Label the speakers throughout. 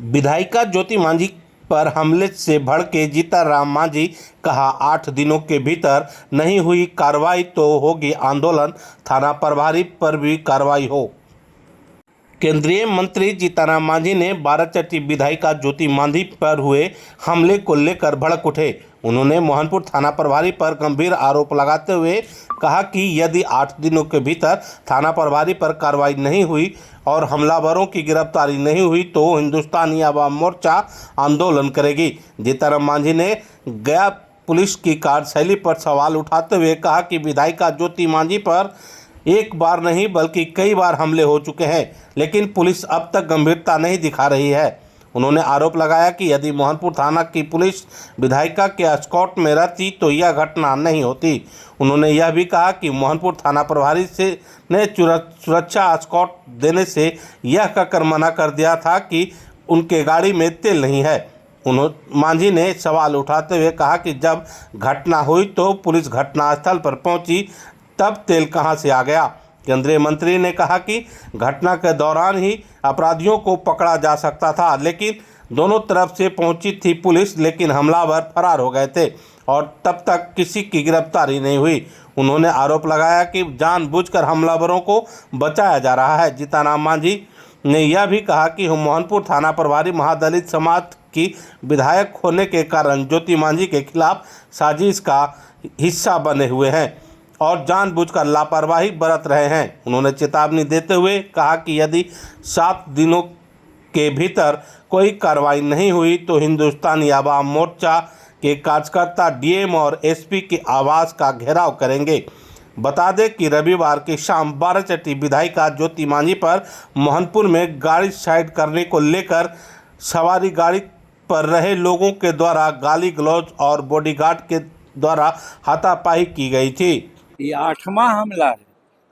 Speaker 1: विधायिका ज्योति मांझी पर हमले से भड़के जीतनराम मांझी, कहा 8 दिनों के भीतर नहीं हुई कार्रवाई तो होगी आंदोलन, थाना प्रभारी पर भी कार्रवाई हो। केंद्रीय मंत्री जीतनराम मांझी ने बाराचट्टी विधायिका ज्योति मांझी पर हुए हमले को लेकर भड़क उठे। उन्होंने मोहनपुर थाना प्रभारी पर गंभीर आरोप लगाते हुए कहा कि यदि 8 दिनों के भीतर थाना प्रभारी पर कार्रवाई नहीं हुई और हमलावरों की गिरफ्तारी नहीं हुई तो हिंदुस्तानी अवाम मोर्चा आंदोलन करेगी। जीतनराम मांझी ने गया पुलिस की कार्यशैली पर सवाल उठाते हुए कहा कि विधायिका ज्योति मांझी पर एक बार नहीं बल्कि कई बार हमले हो चुके हैं, लेकिन पुलिस अब तक गंभीरता नहीं दिखा रही है। उन्होंने आरोप लगाया कि यदि मोहनपुर थाना की पुलिस विधायिका के एस्कॉर्ट में रहती तो यह घटना नहीं होती। उन्होंने यह भी कहा कि मोहनपुर थाना प्रभारी से ने सुरक्षा एस्कॉर्ट देने से यह कहकर मना कर दिया था कि उनके गाड़ी में तेल नहीं है। मांझी ने सवाल उठाते हुए कहा कि जब घटना हुई तो पुलिस घटनास्थल पर पहुंची, तब तेल कहां से आ गया। केंद्रीय मंत्री ने कहा कि घटना के दौरान ही अपराधियों को पकड़ा जा सकता था, लेकिन दोनों तरफ से पहुंची थी पुलिस, लेकिन हमलावर फरार हो गए थे और तब तक किसी की गिरफ्तारी नहीं हुई। उन्होंने आरोप लगाया कि जानबूझकर हमलावरों को बचाया जा रहा है। जीतनराम मांझी ने यह भी कहा कि मोहनपुर थाना प्रभारी महादलित समाज की विधायक होने के कारण ज्योति मांझी के खिलाफ साजिश का हिस्सा बने हुए हैं और जानबूझकर लापरवाही बरत रहे हैं। उन्होंने चेतावनी देते हुए कहा कि यदि 7 दिनों के भीतर कोई कार्रवाई नहीं हुई तो हिंदुस्तानी अवाम मोर्चा के कार्यकर्ता डीएम और एसपी के आवास का घेराव करेंगे। बता दें कि रविवार की शाम बाराचट्टी विधायिका ज्योति मांझी पर मोहनपुर में गाड़ी साइड करने को लेकर सवारी गाड़ी पर रहे लोगों के द्वारा गाली गलौज और बॉडीगार्ड के द्वारा हाथापाई की गई थी।
Speaker 2: ये 8वां हमला है।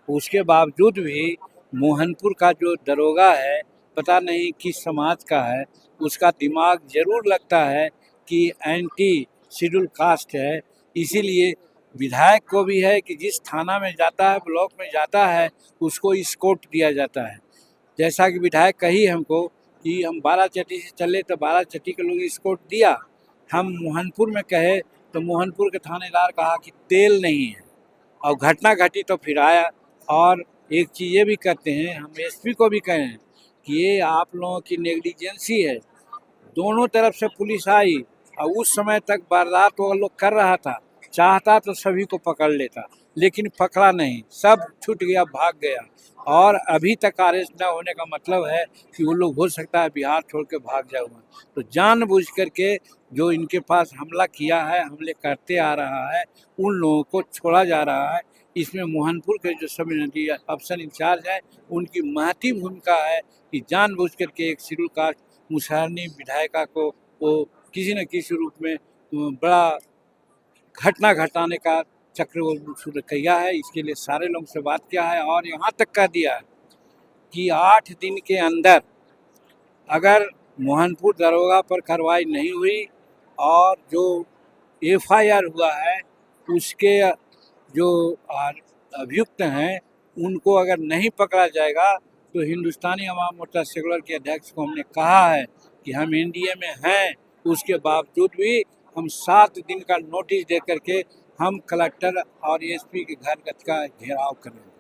Speaker 2: उसके बावजूद भी मोहनपुर का जो दरोगा है, पता नहीं किस समाज का है, उसका दिमाग जरूर लगता है कि एंटी शेड्यूल कास्ट है। इसीलिए विधायक को भी है कि जिस थाना में जाता है, ब्लॉक में जाता है, उसको एस्कॉर्ट दिया जाता है। जैसा कि विधायक कही हमको कि हम बाराचट्टी से चले तो बाराचट्टी के लोग एस्कॉर्ट दिया। हम मोहनपुर में कहे तो मोहनपुर के थानेदार कहा कि तेल नहीं है, और घटना घटी तो फिर आया। और एक चीज़ ये भी करते हैं, हम एसपी को भी कहें कि ये आप लोगों की नेग्लिजेंसी है। दोनों तरफ से पुलिस आई और उस समय तक वारदात वो लोग कर रहा था, चाहता तो सभी को पकड़ लेता, लेकिन पकड़ा नहीं, सब छूट गया, भाग गया। और अभी तक अरेस्ट न होने का मतलब है कि वो लोग हो सकता है बिहार छोड़ के भाग जाऊँगा। तो जानबूझ करके जो इनके पास हमला किया है, हमले करते आ रहा है, उन लोगों को छोड़ा जा रहा है। इसमें मोहनपुर के जो सब अफसर इंचार्ज है, उनकी महती भूमिका है कि जानबूझ करके एक शेड्यूल कास्ट मुसहरनी विधायिका को वो किसी न किसी रूप में बड़ा घटना घटाने का चक्र वो शुरू किया है। इसके लिए सारे लोगों से बात किया है और यहाँ तक कह दिया है कि 8 दिन के अंदर अगर मोहनपुर दरोगा पर कार्रवाई नहीं हुई और जो एफआईआर हुआ है उसके जो अभियुक्त हैं उनको अगर नहीं पकड़ा जाएगा तो हिंदुस्तानी अवाम मोर्चा सेकुलर के अध्यक्ष को हमने कहा है कि हम एनडीए में हैं, उसके बावजूद भी हम 7 दिन का नोटिस दे करके हम कलेक्टर और एसपी के घर का घेराव करेंगे।